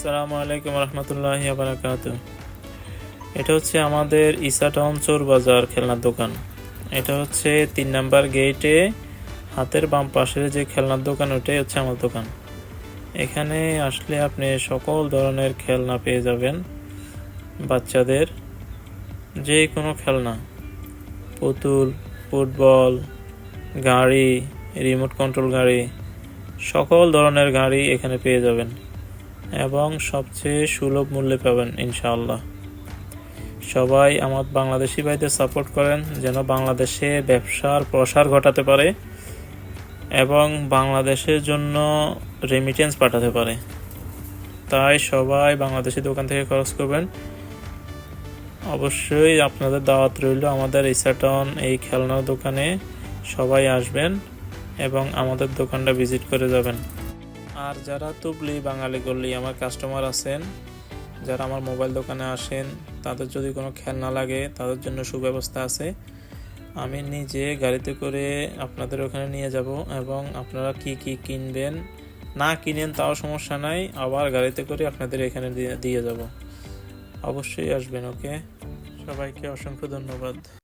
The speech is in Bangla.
আসসালামু আলাইকুম রহমতুল্লাহি ওয়া বারাকাতুহু। এটা হচ্ছে আমাদের ইসা টাউন চোর বাজার খেলনার দোকান। এটা হচ্ছে 3 নাম্বার গেটে হাতের বাম পাশে যে খেলনার দোকান, ওটাই হচ্ছে আমার দোকান। এখানে আসলে আপনি সকল ধরনের খেলনা পেয়ে যাবেন। বাচ্চাদের যে কোনো খেলনা, পুতুল, ফুটবল, গাড়ি, রিমোট কন্ট্রোল গাড়ি, সকল ধরনের গাড়ি এখানে পেয়ে যাবেন এবং সবচেয়ে সুলভ মূল্যে পাবেন ইনশাআল্লাহ। সবাই আমার বাংলাদেশি ভাইদের সাপোর্ট করেন, যেন বাংলাদেশে ব্যবসার প্রসার ঘটাতে পারে এবং বাংলাদেশের জন্য রেমিটেন্স পাঠাতে পারে। তাই সবাই বাংলাদেশি দোকান থেকে খরচ করবেন। অবশ্যই আপনাদের দাওয়াত রইল আমাদের ইসা টাউন এই খেলনার দোকানে। সবাই আসবেন এবং আমাদের দোকানটা ভিজিট করে যাবেন। আর যারা তুবলি বাঙালি গল্লি আমার কাস্টমার আছেন, যারা আমার মোবাইল দোকানে আসেন, তাদের যদি কোনো খেলনা লাগে তাদের জন্য সুব্যবস্থা আছে। আমি নিজে গাড়িতে করে আপনাদের ওখানে নিয়ে যাব এবং আপনারা কি কি কিনবেন, না কিনেন তাও সমস্যা নাই, আবার গাড়িতে করে আপনাদের এখানে দিয়ে যাব। অবশ্যই আসবেন। ওকে, সবাইকে অসংখ্য ধন্যবাদ।